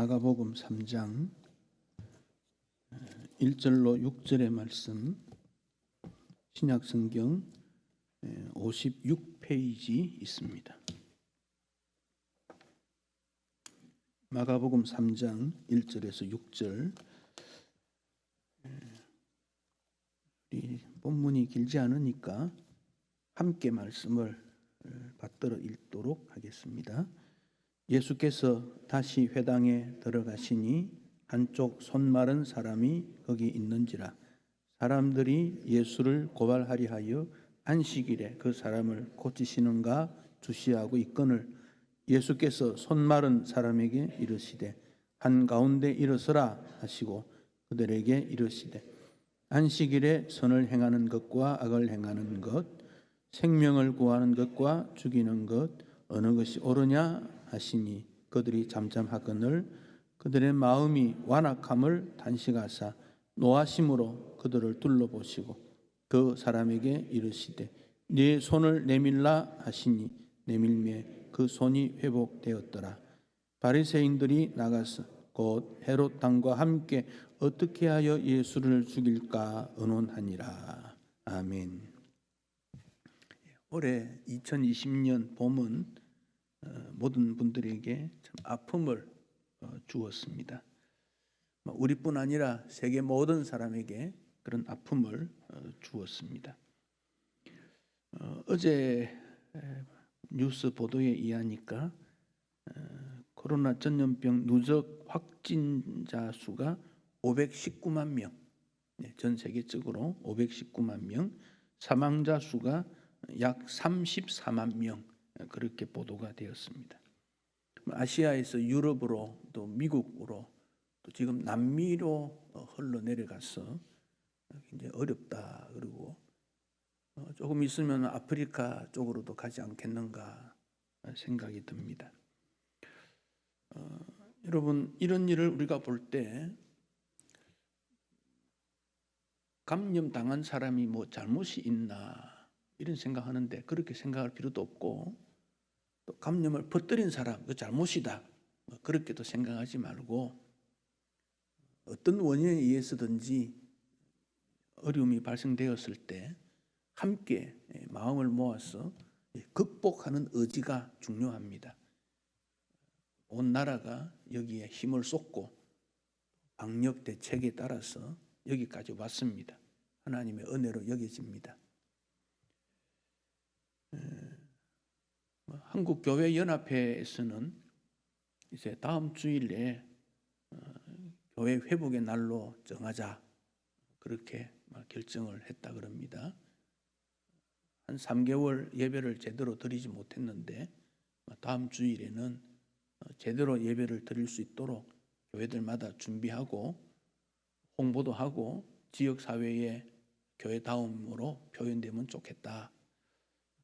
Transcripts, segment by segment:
마가복음 3장 1절로 6절의 말씀, 신약성경 56페이지 있습니다. 마가복음 3장 1절에서 6절. 우리 본문이 길지 않으니까 함께 말씀을 받들어 읽도록 하겠습니다. 예수께서 다시 회당에 들어가시니 한쪽 손 마른 사람이 거기 있는지라. 사람들이 예수를 고발하리 하여 안식일에 그 사람을 고치시는가 주시하고 있거늘, 예수께서 손 마른 사람에게 이르시되 한가운데 일어서라 하시고 그들에게 이르시되 안식일에 선을 행하는 것과 악을 행하는 것, 생명을 구하는 것과 죽이는 것 어느 것이 옳으냐 하시니 그들이 잠잠하거늘 그들의 마음이 완악함을 단식하사 노하심으로 그들을 둘러보시고 그 사람에게 이르시되 네 손을 내밀라 하시니 내밀매 그 손이 회복되었더라. 바리새인들이 나가서 곧 헤롯 왕과 함께 어떻게 하여 예수를 죽일까 의논하니라. 아멘. 올해 2020년 봄은 모든 분들에게 참 아픔을 주었습니다. 우리뿐 아니라 세계 모든 사람에게 그런 아픔을 주었습니다. 어제 뉴스 보도에 의하니까 코로나 전염병 누적 확진자 수가 519만 명, 전 세계적으로 519만 명, 사망자 수가 약 34만 명, 그렇게 보도가 되었습니다. 아시아에서 유럽으로 또 미국으로 또 지금 남미로 흘러내려가서 굉장히 어렵다. 그리고 조금 있으면 아프리카 쪽으로도 가지 않겠는가 생각이 듭니다. 여러분, 이런 일을 우리가 볼 때 감염당한 사람이 뭐 잘못이 있나 이런 생각하는데 그렇게 생각할 필요도 없고, 또 감염을 퍼뜨린 사람 그 잘못이다 그렇게도 생각하지 말고, 어떤 원인에 의해서든지 어려움이 발생되었을 때 함께 마음을 모아서 극복하는 의지가 중요합니다. 온 나라가 여기에 힘을 쏟고 방역 대책에 따라서 여기까지 왔습니다. 하나님의 은혜로 여겨집니다. 한국교회연합회에서는 이제 다음 주일에 교회 회복의 날로 정하자 그렇게 결정을 했다 그럽니다. 한 3개월 예배를 제대로 드리지 못했는데 다음 주일에는 제대로 예배를 드릴 수 있도록 교회들마다 준비하고 홍보도 하고 지역사회의 교회다움으로 표현되면 좋겠다.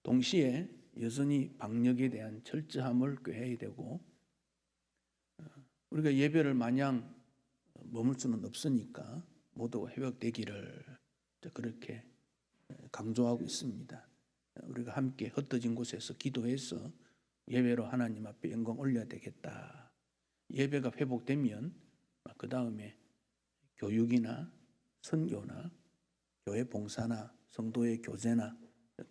동시에 여전히 방역에 대한 철저함을 꾀해야 되고, 우리가 예배를 마냥 머물 수는 없으니까 모두가 회복되기를 그렇게 강조하고 있습니다. 우리가 함께 흩어진 곳에서 기도해서 예배로 하나님 앞에 영광 올려야 되겠다. 예배가 회복되면 그 다음에 교육이나 선교나 교회 봉사나 성도의 교제나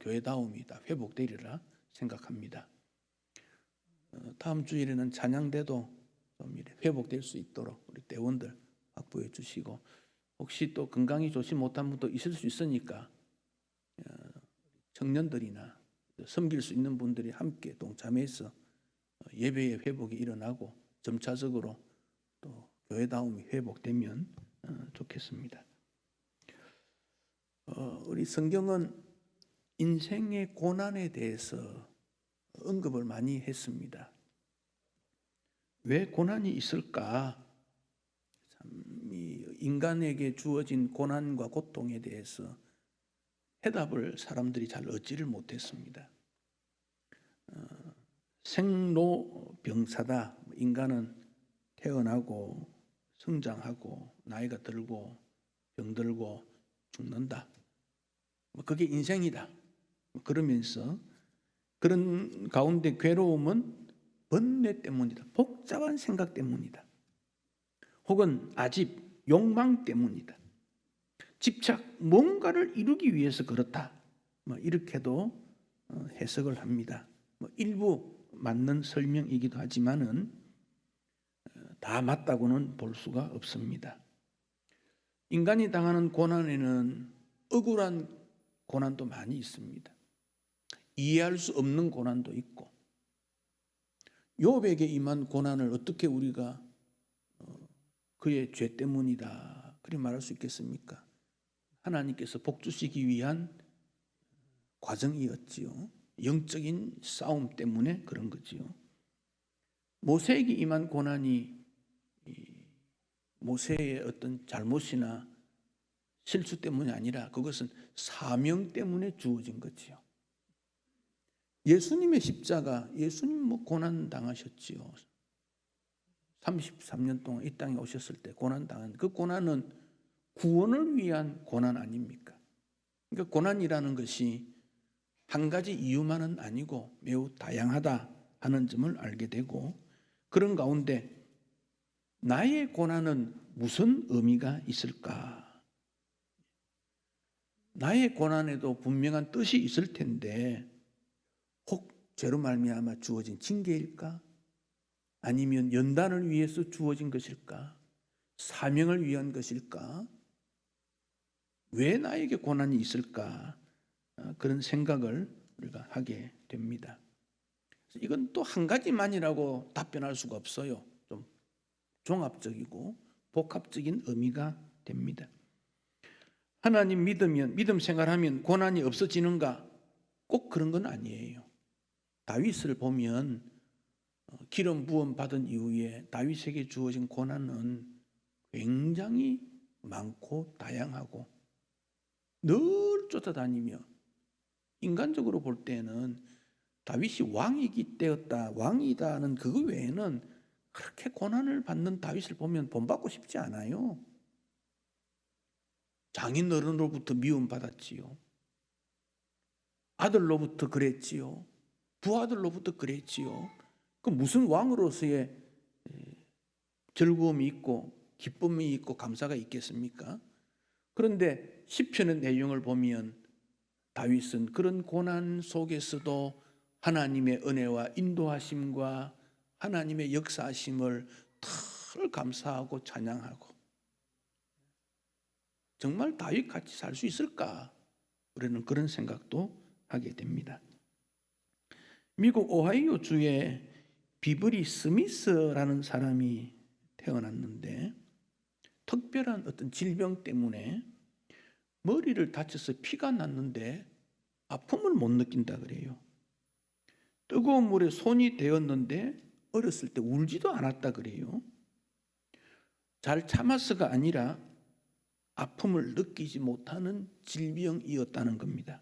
교회다움이 다 회복되리라 생각합니다. 다음 주일에는 찬양대도 좀 회복될 수 있도록 우리 대원들 확보해 주시고, 혹시 또 건강이 좋지 못한 분도 있을 수 있으니까 청년들이나 섬길 수 있는 분들이 함께 동참해서 예배의 회복이 일어나고 점차적으로 또 교회다움이 회복되면 좋겠습니다. 우리 성경은 인생의 고난에 대해서 언급을 많이 했습니다. 왜 고난이 있을까? 참, 인간에게 주어진 고난과 고통에 대해서 해답을 사람들이 잘 얻지를 못했습니다. 생로병사다. 인간은 태어나고 성장하고 나이가 들고 병들고 죽는다. 그게 인생이다. 그러면서 그런 가운데 괴로움은 번뇌 때문이다. 복잡한 생각 때문이다. 혹은 아집, 욕망 때문이다. 집착, 뭔가를 이루기 위해서 그렇다. 이렇게도 해석을 합니다. 일부 맞는 설명이기도 하지만은 다 맞다고는 볼 수가 없습니다. 인간이 당하는 고난에는 억울한 고난도 많이 있습니다. 이해할 수 없는 고난도 있고, 욥에게 임한 고난을 어떻게 우리가 그의 죄 때문이다 그렇게 말할 수 있겠습니까? 하나님께서 복 주시기 위한 과정이었지요. 영적인 싸움 때문에 그런 거지요. 모세에게 임한 고난이 모세의 어떤 잘못이나 실수 때문이 아니라 그것은 사명 때문에 주어진 거지요. 예수님의 십자가, 예수님 고난 당하셨지요. 33년 동안 이 땅에 오셨을 때 고난 당한 그 고난은 구원을 위한 고난 아닙니까? 그러니까 고난이라는 것이 한 가지 이유만은 아니고 매우 다양하다 하는 점을 알게 되고, 그런 가운데 나의 고난은 무슨 의미가 있을까? 나의 고난에도 분명한 뜻이 있을 텐데 혹 죄로 말미암아 주어진 징계일까? 아니면 연단을 위해서 주어진 것일까? 사명을 위한 것일까? 왜 나에게 고난이 있을까? 그런 생각을 우리가 하게 됩니다. 이건 또 한 가지만이라고 답변할 수가 없어요. 좀 종합적이고 복합적인 의미가 됩니다. 하나님 믿으면, 믿음 생활하면 고난이 없어지는가? 꼭 그런 건 아니에요. 다윗을 보면 기름 부음 받은 이후에 다윗에게 주어진 고난은 굉장히 많고 다양하고 늘 쫓아다니며, 인간적으로 볼 때는 다윗이 왕이기 때였다, 왕이다는 그거 외에는 그렇게 고난을 받는 다윗을 보면 본받고 싶지 않아요. 장인 어른으로부터 미움받았지요. 아들로부터 그랬지요. 부아들로부터 그랬지요. 그 무슨 왕으로서의 즐거움이 있고 기쁨이 있고 감사가 있겠습니까? 그런데 시편의 내용을 보면 다윗은 그런 고난 속에서도 하나님의 은혜와 인도하심과 하나님의 역사하심을 늘 감사하고 찬양하고, 정말 다윗같이 살 수 있을까? 우리는 그런 생각도 하게 됩니다. 미국 오하이오 주에 비브리 스미스라는 사람이 태어났는데 특별한 어떤 질병 때문에 머리를 다쳐서 피가 났는데 아픔을 못 느낀다 그래요. 뜨거운 물에 손이 데었는데 어렸을 때 울지도 않았다 그래요. 잘 참아서가 아니라 아픔을 느끼지 못하는 질병이었다는 겁니다.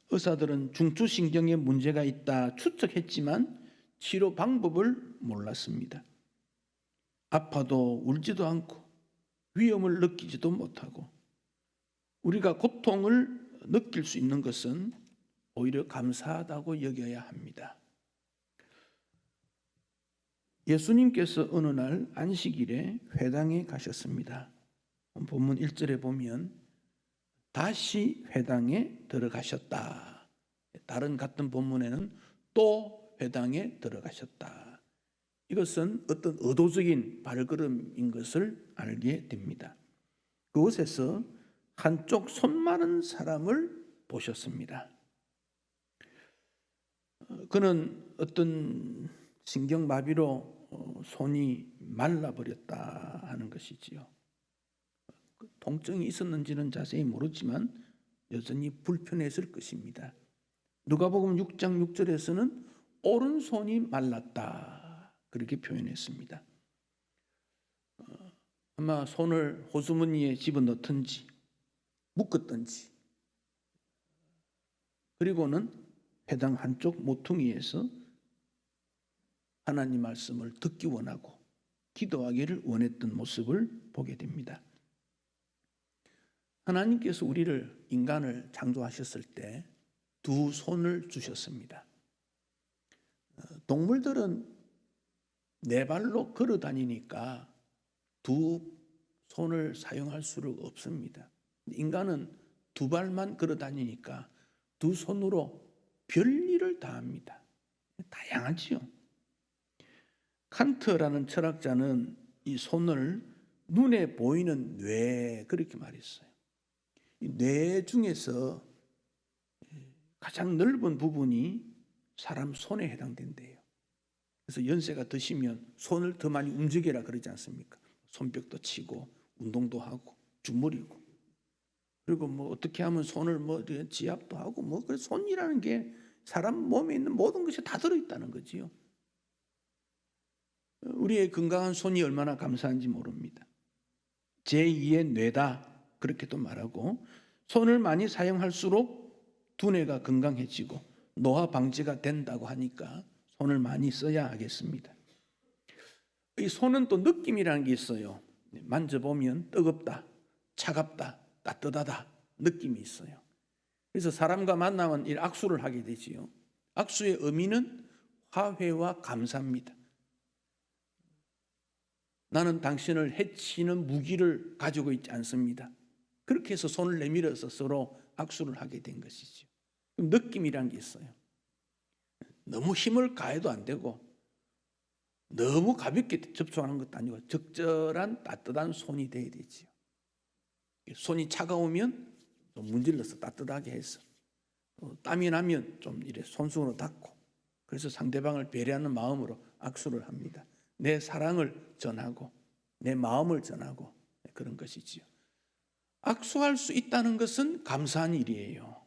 의사들은 중추신경에 문제가 있다 추측했지만 치료 방법을 몰랐습니다. 아파도 울지도 않고 위험을 느끼지도 못하고, 우리가 고통을 느낄 수 있는 것은 오히려 감사하다고 여겨야 합니다. 예수님께서 어느 날 안식일에 회당에 가셨습니다. 본문 1절에 보면 다시 회당에 들어가셨다. 다른 같은 본문에는 또 회당에 들어가셨다. 이것은 어떤 의도적인 발걸음인 것을 알게 됩니다. 그곳에서 한쪽 손 마른 사람을 보셨습니다. 그는 어떤 신경마비로 손이 말라버렸다 하는 것이지요. 통증이 있었는지는 자세히 모르지만 여전히 불편했을 것입니다. 누가복음 6장 6절에서는 오른손이 말랐다 그렇게 표현했습니다. 아마 손을 호주머니에 집어넣든지 묶었든지, 그리고는 회당 한쪽 모퉁이에서 하나님 말씀을 듣기 원하고 기도하기를 원했던 모습을 보게 됩니다. 하나님께서 우리를, 인간을 창조하셨을 때 두 손을 주셨습니다. 동물들은 네 발로 걸어 다니니까 두 손을 사용할 수가 없습니다. 인간은 두 발만 걸어 다니니까 두 손으로 별일을 다 합니다. 다양하지요. 칸트라는 철학자는 이 손을 눈에 보이는 뇌 그렇게 말했어요. 이 뇌 중에서 가장 넓은 부분이 사람 손에 해당된대요. 그래서 연세가 드시면 손을 더 많이 움직여라 그러지 않습니까? 손뼉도 치고 운동도 하고 주무리고 그리고 뭐 어떻게 하면 손을 뭐 지압도 하고 뭐 그래서 손이라는 게 사람 몸에 있는 모든 것이 다 들어있다는 거지요. 우리의 건강한 손이 얼마나 감사한지 모릅니다. 제2의 뇌다 그렇게도 말하고 손을 많이 사용할수록 두뇌가 건강해지고 노화 방지가 된다고 하니까 손을 많이 써야 하겠습니다. 이 손은 또 느낌이라는 게 있어요. 만져보면 뜨겁다, 차갑다, 따뜻하다 느낌이 있어요. 그래서 사람과 만나면 이 악수를 하게 되지요. 악수의 의미는 화해와 감사입니다. 나는 당신을 해치는 무기를 가지고 있지 않습니다. 그렇게 해서 손을 내밀어서 서로 악수를 하게 된 것이죠. 느낌이란 게 있어요. 너무 힘을 가해도 안 되고 너무 가볍게 접촉하는 것도 아니고 적절한 따뜻한 손이 돼야 되지요. 손이 차가우면 좀 문질러서 따뜻하게 해서 땀이 나면 좀 이래 손수건으로 닦고 그래서 상대방을 배려하는 마음으로 악수를 합니다. 내 사랑을 전하고 내 마음을 전하고 그런 것이지요. 악수할 수 있다는 것은 감사한 일이에요.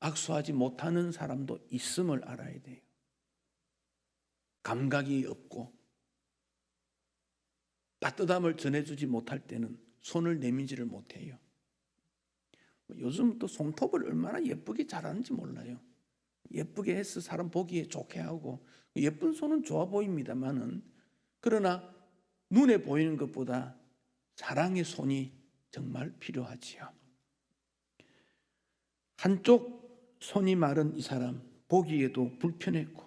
악수하지 못하는 사람도 있음을 알아야 돼요. 감각이 없고 따뜻함을 전해주지 못할 때는 손을 내밀지를 못해요. 요즘 또 손톱을 얼마나 예쁘게 잘하는지 몰라요. 예쁘게 해서 사람 보기에 좋게 하고 예쁜 손은 좋아 보입니다만은 그러나 눈에 보이는 것보다 사랑의 손이 정말 필요하지요. 한쪽 손이 마른 이 사람 보기에도 불편했고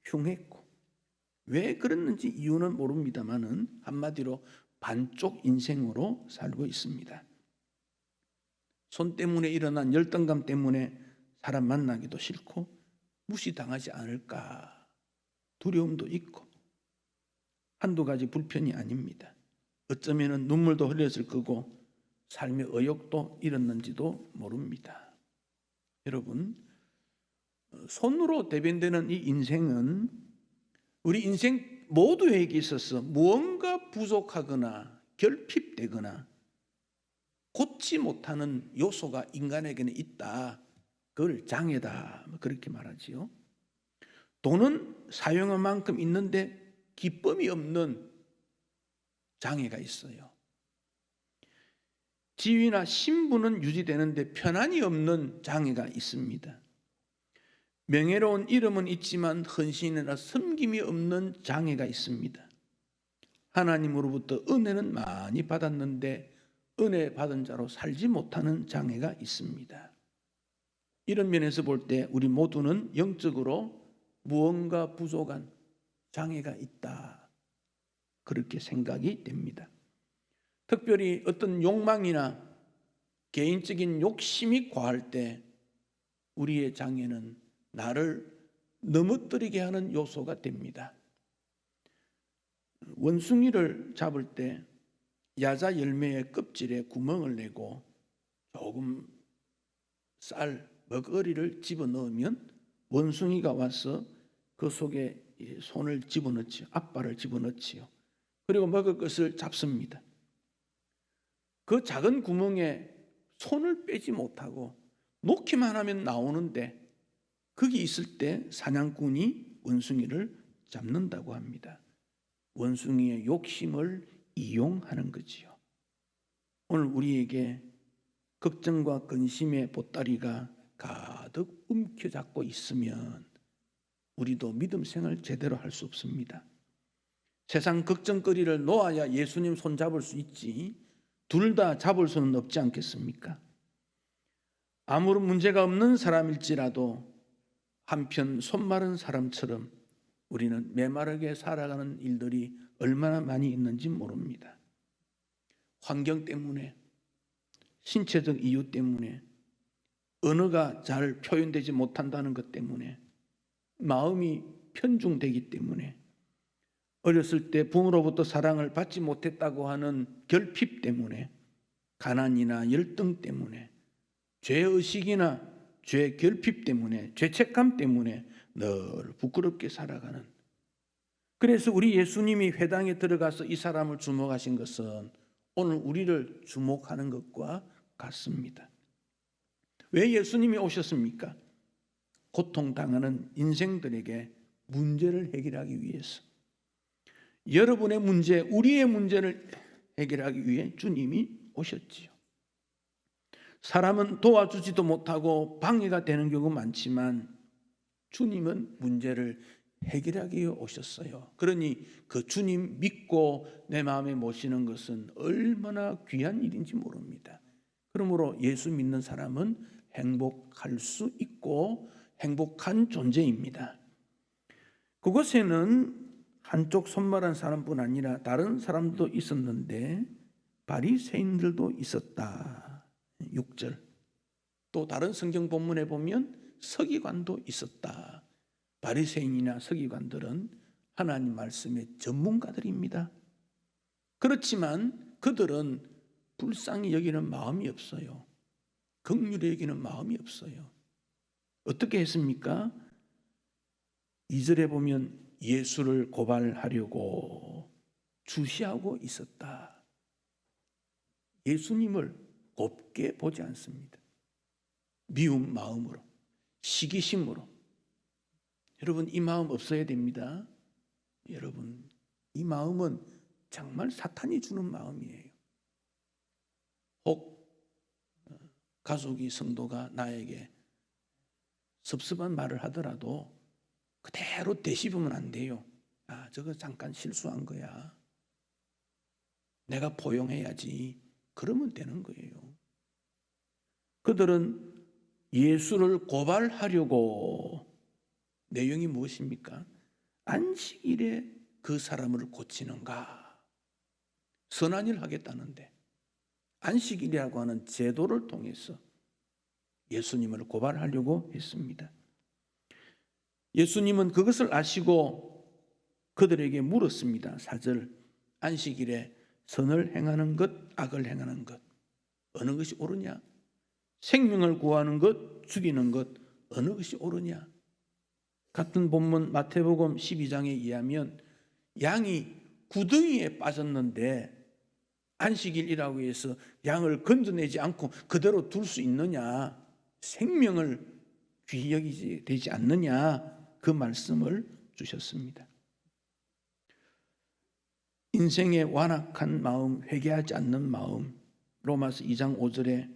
흉했고 왜 그랬는지 이유는 모릅니다만은 한마디로 반쪽 인생으로 살고 있습니다. 손 때문에 일어난 열등감 때문에 사람 만나기도 싫고 무시당하지 않을까 두려움도 있고 한두 가지 불편이 아닙니다. 어쩌면 눈물도 흘렸을 거고 삶의 의욕도 잃었는지도 모릅니다. 여러분, 손으로 대변되는 이 인생은 우리 인생 모두에게 있어서 무언가 부족하거나 결핍되거나 곧지 못하는 요소가 인간에게는 있다. 그걸 장애다. 그렇게 말하지요. 돈은 사용한 만큼 있는데 기쁨이 없는 장애가 있어요. 지위나 신분은 유지되는데 편안이 없는 장애가 있습니다. 명예로운 이름은 있지만 헌신이나 섬김이 없는 장애가 있습니다. 하나님으로부터 은혜는 많이 받았는데 은혜 받은 자로 살지 못하는 장애가 있습니다. 이런 면에서 볼 때 우리 모두는 영적으로 무언가 부족한 장애가 있다. 그렇게 생각이 됩니다. 특별히 어떤 욕망이나 개인적인 욕심이 과할 때 우리의 장애는 나를 넘어뜨리게 하는 요소가 됩니다. 원숭이를 잡을 때 야자 열매의 껍질에 구멍을 내고 조금 쌀, 먹거리를 집어넣으면 원숭이가 와서 그 속에 손을 집어넣지요. 앞발을 집어넣지요. 그리고 먹을 것을 잡습니다. 그 작은 구멍에 손을 빼지 못하고 놓기만 하면 나오는데 거기 있을 때 사냥꾼이 원숭이를 잡는다고 합니다. 원숭이의 욕심을 이용하는 거지요. 오늘 우리에게 걱정과 근심의 보따리가 가득 움켜잡고 있으면 우리도 믿음 생활 제대로 할 수 없습니다. 세상 걱정거리를 놓아야 예수님 손 잡을 수 있지 둘 다 잡을 수는 없지 않겠습니까? 아무런 문제가 없는 사람일지라도 한편 손 마른 사람처럼 우리는 메마르게 살아가는 일들이 얼마나 많이 있는지 모릅니다. 환경 때문에, 신체적 이유 때문에, 언어가 잘 표현되지 못한다는 것 때문에, 마음이 편중되기 때문에, 어렸을 때 부모로부터 사랑을 받지 못했다고 하는 결핍 때문에, 가난이나 열등 때문에, 죄의식이나 죄 결핍 때문에, 죄책감 때문에 늘 부끄럽게 살아가는. 그래서 우리 예수님이 회당에 들어가서 이 사람을 주목하신 것은 오늘 우리를 주목하는 것과 같습니다. 왜 예수님이 오셨습니까? 고통당하는 인생들에게 문제를 해결하기 위해서. 여러분의 문제, 우리의 문제를 해결하기 위해 주님이 오셨지요. 사람은 도와주지도 못하고 방해가 되는 경우가 많지만 주님은 문제를 해결하기 위해 오셨어요. 그러니 그 주님 믿고 내 마음에 모시는 것은 얼마나 귀한 일인지 모릅니다. 그러므로 예수 믿는 사람은 행복할 수 있고 행복한 존재입니다. 그곳에는 한쪽 손말한 사람뿐 아니라 다른 사람도 있었는데 바리새인들도 있었다. 6절. 또 다른 성경 본문에 보면 서기관도 있었다. 바리새인이나 서기관들은 하나님 말씀의 전문가들입니다. 그렇지만 그들은 불쌍히 여기는 마음이 없어요. 긍휼히 여기는 마음이 없어요. 어떻게 했습니까? 2절에 보면 예수를 고발하려고 주시하고 있었다. 예수님을 곱게 보지 않습니다. 미운 마음으로, 시기심으로. 여러분, 이 마음 없어야 됩니다. 여러분, 이 마음은 정말 사탄이 주는 마음이에요. 혹 가족이, 성도가 나에게 섭섭한 말을 하더라도 그대로 되씹으면 안 돼요. 아, 저거 잠깐 실수한 거야. 내가 포용해야지. 그러면 되는 거예요. 그들은 예수를 고발하려고, 내용이 무엇입니까? 안식일에 그 사람을 고치는가? 선한 일 하겠다는데 안식일이라고 하는 제도를 통해서 예수님을 고발하려고 했습니다. 예수님은 그것을 아시고 그들에게 물었습니다. 4절. 안식일에 선을 행하는 것, 악을 행하는 것, 어느 것이 옳으냐? 생명을 구하는 것, 죽이는 것, 어느 것이 옳으냐? 같은 본문 마태복음 12장에 의하면 양이 구덩이에 빠졌는데 안식일이라고 해서 양을 건져내지 않고 그대로 둘 수 있느냐? 생명을 귀히 여기지 되지 않느냐? 그 말씀을 주셨습니다. 인생의 완악한 마음, 회개하지 않는 마음. 로마서 2장 5절에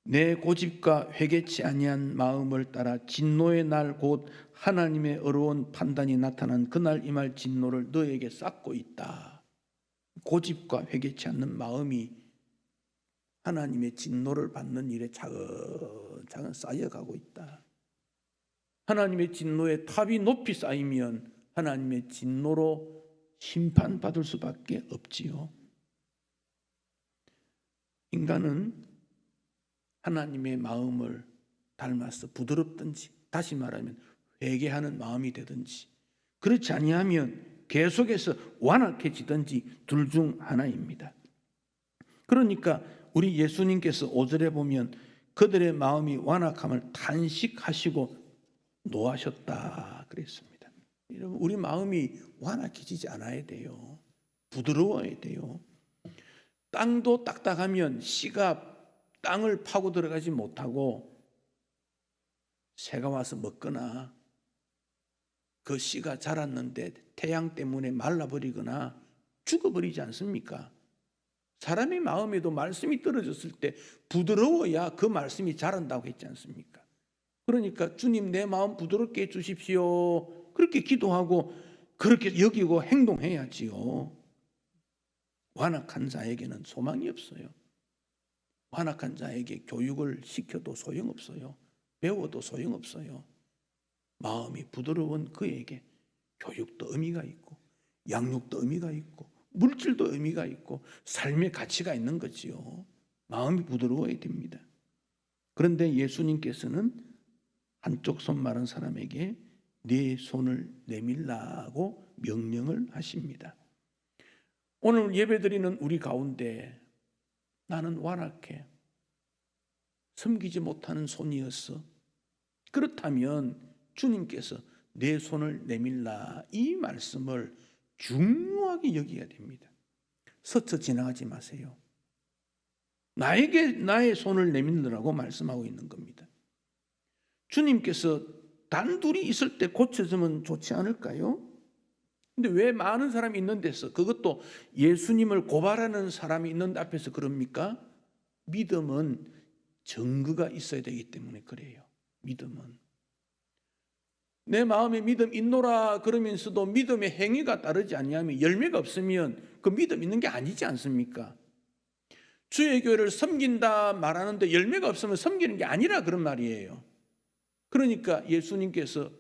내 고집과 회개치 아니한 마음을 따라 진노의 날 곧 하나님의 어려운 판단이 나타난 그날 임할 진노를 너에게 쌓고 있다. 고집과 회개치 않는 마음이 하나님의 진노를 받는 일에 차근차근 쌓여가고 있다. 하나님의 진노의 탑이 높이 쌓이면 하나님의 진노로 심판받을 수밖에 없지요. 인간은 하나님의 마음을 닮아서 부드럽든지, 다시 말하면 회개하는 마음이 되든지, 그렇지 아니하면 계속해서 완악해지든지 둘 중 하나입니다. 그러니까 우리 예수님께서 5절에 보면 그들의 마음이 완악함을 탄식하시고 노하셨다 그랬습니다. 여러분, 우리 마음이 완악해지지 않아야 돼요. 부드러워야 돼요. 땅도 딱딱하면 씨가 땅을 파고 들어가지 못하고 새가 와서 먹거나 그 씨가 자랐는데 태양 때문에 말라버리거나 죽어버리지 않습니까? 사람의 마음에도 말씀이 떨어졌을 때 부드러워야 그 말씀이 자란다고 했지 않습니까? 그러니까 주님 내 마음 부드럽게 해주십시오. 그렇게 기도하고 그렇게 여기고 행동해야지요. 완악한 자에게는 소망이 없어요. 완악한 자에게 교육을 시켜도 소용없어요. 배워도 소용없어요. 마음이 부드러운 그에게 교육도 의미가 있고 양육도 의미가 있고 물질도 의미가 있고 삶의 가치가 있는 거지요. 마음이 부드러워야 됩니다. 그런데 예수님께서는 한쪽 손 마른 사람에게 네 손을 내밀라고 명령을 하십니다. 오늘 예배드리는 우리 가운데 나는 완악해, 섬기지 못하는 손이었어. 그렇다면 주님께서 내 손을 내밀라 이 말씀을 중요하게 여겨야 됩니다. 스쳐 지나가지 마세요. 나에게 나의 손을 내밀으라고 말씀하고 있는 겁니다. 주님께서 단둘이 있을 때 고쳐주면 좋지 않을까요? 근데 왜 많은 사람이 있는 데서, 그것도 예수님을 고발하는 사람이 있는 앞에서 그럽니까? 믿음은 증거가 있어야 되기 때문에 그래요. 믿음은 내 마음에 믿음 있노라 그러면서도 믿음의 행위가 따르지 아니하면, 열매가 없으면 그 믿음 있는 게 아니지 않습니까? 주의 교회를 섬긴다 말하는데 열매가 없으면 섬기는 게 아니라 그런 말이에요. 그러니까 예수님께서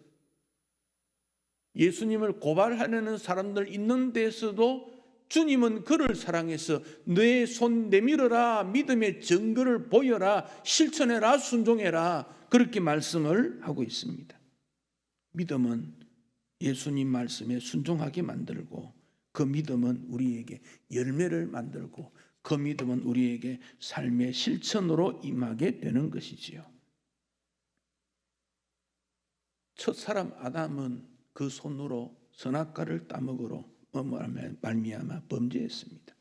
예수님을 고발하려는 사람들 있는 데서도 주님은 그를 사랑해서 내 손 내밀어라, 믿음의 증거를 보여라, 실천해라, 순종해라, 그렇게 말씀을 하고 있습니다. 믿음은 예수님 말씀에 순종하게 만들고, 그 믿음은 우리에게 열매를 만들고, 그 믿음은 우리에게 삶의 실천으로 임하게 되는 것이지요. 첫사람 아담은 그 손으로 선악과를 따먹으러 말미암아 범죄했습니다.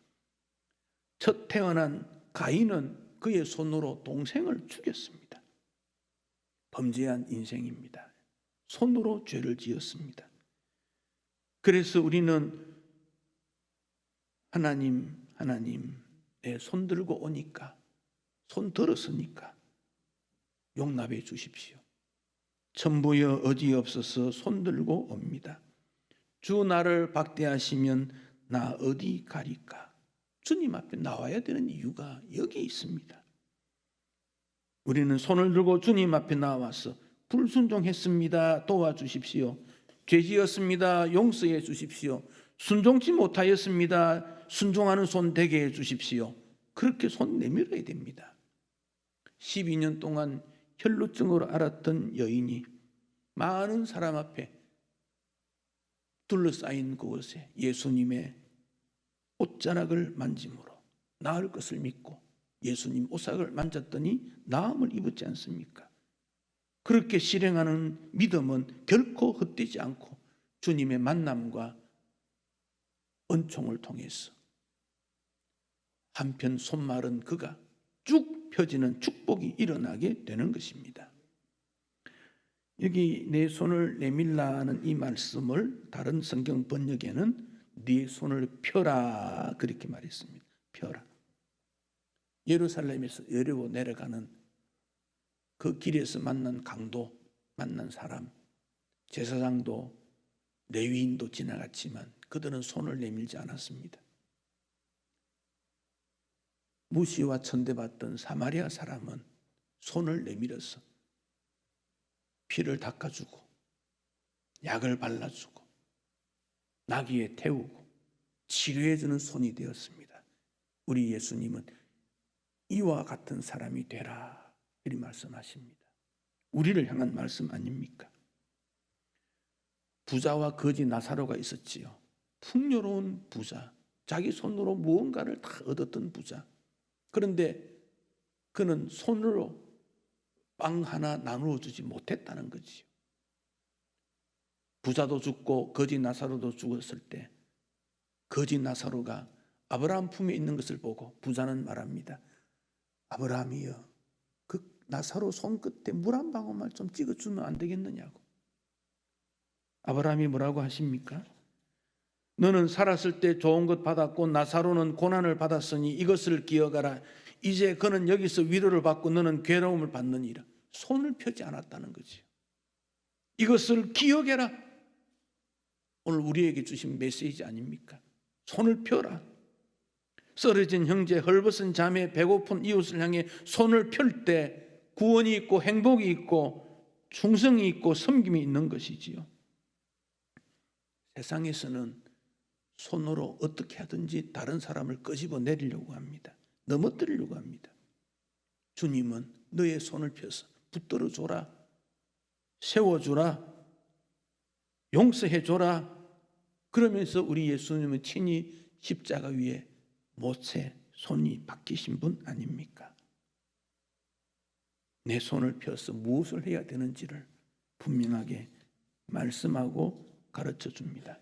첫 태어난 가인은 그의 손으로 동생을 죽였습니다. 범죄한 인생입니다. 손으로 죄를 지었습니다. 그래서 우리는 하나님 내 손 들고 오니까, 손 들었으니까 용납해 주십시오. 천부여 어디없어서 손 들고 옵니다. 주 나를 박대하시면 나 어디 가리까? 주님 앞에 나와야 되는 이유가 여기 있습니다. 우리는 손을 들고 주님 앞에 나와서 불순종했습니다. 도와주십시오. 죄지었습니다. 용서해 주십시오. 순종치 못하였습니다. 순종하는 손 되게 해 주십시오. 그렇게 손 내밀어야 됩니다. 12년 동안 혈루증으로 앓았던 여인이 많은 사람 앞에 둘러싸인 그곳에 예수님의 옷자락을 만짐으로 나을 것을 믿고 예수님 옷삭을 만졌더니 나음을 입었지 않습니까? 그렇게 실행하는 믿음은 결코 헛되지 않고 주님의 만남과 은총을 통해서 한편 손마른 그가 쭉 펴지는 축복이 일어나게 되는 것입니다. 여기 내 손을 내밀라는 이 말씀을 다른 성경 번역에는 네 손을 펴라 그렇게 말했습니다. 펴라. 예루살렘에서 여리고 내려가는 그 길에서 만난 강도, 만난 사람, 제사장도 레위인도 지나갔지만 그들은 손을 내밀지 않았습니다. 무시와 천대받던 사마리아 사람은 손을 내밀어서 피를 닦아주고 약을 발라주고 나귀에 태우고 치료해주는 손이 되었습니다. 우리 예수님은 이와 같은 사람이 되라 이렇게 말씀하십니다. 우리를 향한 말씀 아닙니까? 부자와 거지 나사로가 있었지요. 풍요로운 부자, 자기 손으로 무언가를 다 얻었던 부자. 그런데 그는 손으로 빵 하나 나누어 주지 못했다는 거지요. 부자도 죽고 거지 나사로도 죽었을 때 거지 나사로가 아브라함 품에 있는 것을 보고 부자는 말합니다. 아브라함이여, 그 나사로 손끝에 물 한 방울만 좀 찍어주면 안 되겠느냐고. 아브라함이 뭐라고 하십니까? 너는 살았을 때 좋은 것 받았고 나사로는 고난을 받았으니 이것을 기억하라. 이제 그는 여기서 위로를 받고 너는 괴로움을 받느니라. 손을 펴지 않았다는 거지요. 이것을 기억해라. 오늘 우리에게 주신 메시지 아닙니까? 손을 펴라. 쓰러진 형제, 헐벗은 자매, 배고픈 이웃을 향해 손을 펼 때 구원이 있고 행복이 있고 충성이 있고 섬김이 있는 것이지요. 세상에서는 손으로 어떻게 하든지 다른 사람을 끄집어 내리려고 합니다. 넘어뜨리려고 합니다. 주님은 너의 손을 펴서 붙들어 줘라, 세워주라, 용서해줘라. 그러면서 우리 예수님은 친히 십자가 위에 못에 손이 박히신 분 아닙니까? 내 손을 펴서 무엇을 해야 되는지를 분명하게 말씀하고 가르쳐 줍니다.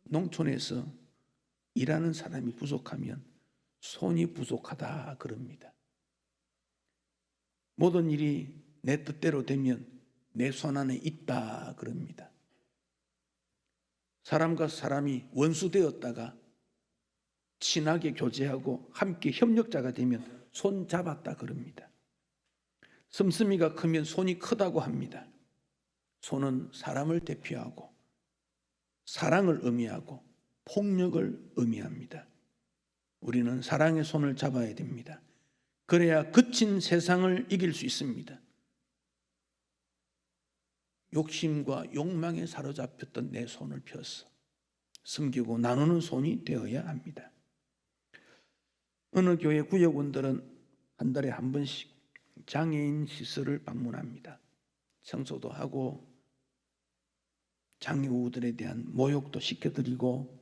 농촌에서 일하는 사람이 부족하면 손이 부족하다 그럽니다. 모든 일이 내 뜻대로 되면 내 손 안에 있다 그럽니다. 사람과 사람이 원수되었다가 친하게 교제하고 함께 협력자가 되면 손 잡았다 그럽니다. 씀씀이가 크면 손이 크다고 합니다. 손은 사람을 대표하고 사랑을 의미하고 폭력을 의미합니다. 우리는 사랑의 손을 잡아야 됩니다. 그래야 거친 세상을 이길 수 있습니다. 욕심과 욕망에 사로잡혔던 내 손을 펴서 섬기고 나누는 손이 되어야 합니다. 어느 교회 구역원들은 한 달에 한 번씩 장애인 시설을 방문합니다. 청소도 하고 장애우들에 대한 모욕도 시켜드리고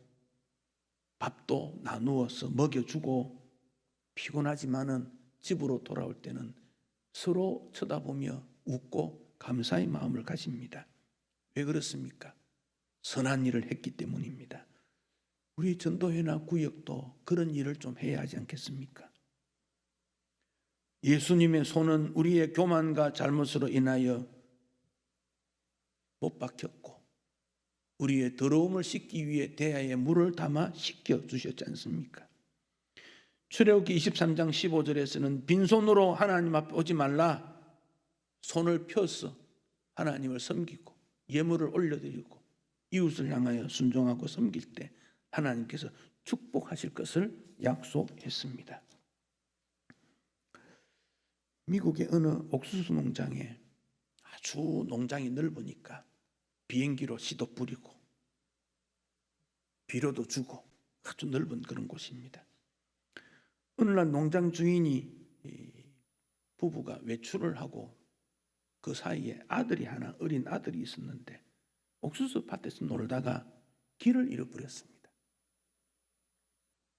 밥도 나누어서 먹여주고 피곤하지만은 집으로 돌아올 때는 서로 쳐다보며 웃고 감사의 마음을 가집니다. 왜 그렇습니까? 선한 일을 했기 때문입니다. 우리 전도회나 구역도 그런 일을 좀 해야 하지 않겠습니까? 예수님의 손은 우리의 교만과 잘못으로 인하여 못 박혔고 우리의 더러움을 씻기 위해 대야에 물을 담아 씻겨 주셨지 않습니까? 출애굽기 23장 15절에서는 빈손으로 하나님 앞에 오지 말라. 손을 펴서 하나님을 섬기고 예물을 올려드리고 이웃을 향하여 순종하고 섬길 때 하나님께서 축복하실 것을 약속했습니다. 미국의 어느 옥수수 농장에 아주 농장이 넓으니까 비행기로 씨도 뿌리고 비료도 주고 아주 넓은 그런 곳입니다. 어느 날 농장 주인이 부부가 외출을 하고 그 사이에 아들이 하나 어린 아들이 있었는데 옥수수 밭에서 놀다가 길을 잃어버렸습니다.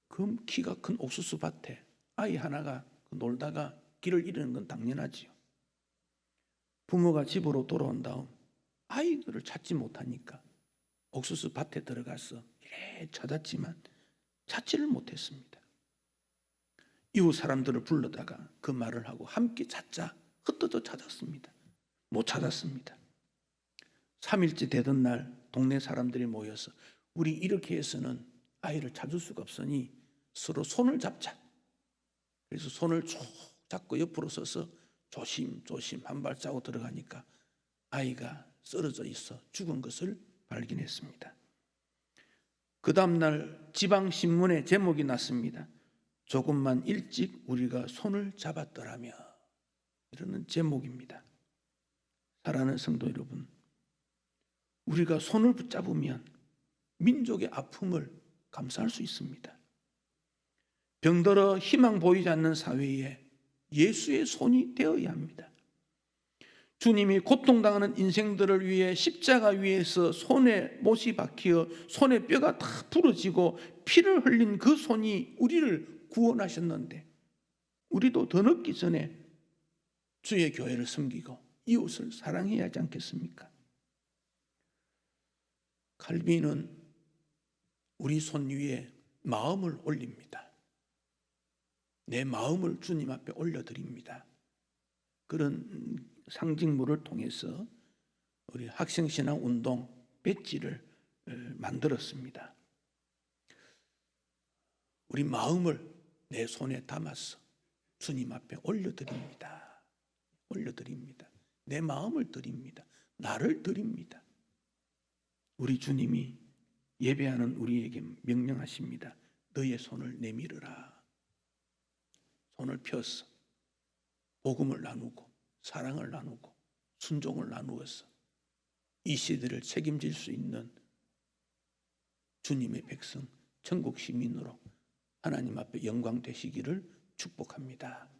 그 키가 큰 옥수수 밭에 아이 하나가 놀다가 길을 잃는 건 당연하지요. 부모가 집으로 돌아온 다음 아이들을 찾지 못하니까 옥수수 밭에 들어가서 이래 찾았지만 찾지를 못했습니다. 이웃 사람들을 불러다가 그 말을 하고 함께 찾자 흩어져 찾았습니다. 못 찾았습니다. 3일째 되던 날 동네 사람들이 모여서 우리 이렇게 해서는 아이를 찾을 수가 없으니 서로 손을 잡자. 그래서 손을 쭉 잡고 옆으로 서서 조심조심 한 발자국 들어가니까 아이가 쓰러져 있어 죽은 것을 발견했습니다. 그 다음날 지방신문에 제목이 났습니다. 조금만 일찍 우리가 손을 잡았더라며. 이러는 제목입니다. 사랑하는 성도 여러분, 우리가 손을 붙잡으면 민족의 아픔을 감수할 수 있습니다. 병들어 희망 보이지 않는 사회에 예수의 손이 되어야 합니다. 주님이 고통당하는 인생들을 위해 십자가 위에서 손에 못이 박혀 손에 뼈가 다 부러지고 피를 흘린 그 손이 우리를 구원하셨는데 우리도 더 늦기 전에 주의 교회를 섬기고 이웃을 사랑해야 하지 않겠습니까? 칼빈은 우리 손 위에 마음을 올립니다. 내 마음을 주님 앞에 올려드립니다. 그런 상징물을 통해서 우리 학생신앙 운동 배지를 만들었습니다. 우리 마음을 내 손에 담아서 주님 앞에 올려드립니다. 올려드립니다. 내 마음을 드립니다. 나를 드립니다. 우리 주님이 예배하는 우리에게 명령하십니다. 너의 손을 내밀어라. 손을 펴서 복음을 나누고 사랑을 나누고 순종을 나누어서 이 시대를 책임질 수 있는 주님의 백성, 천국 시민으로 하나님 앞에 영광 되시기를 축복합니다.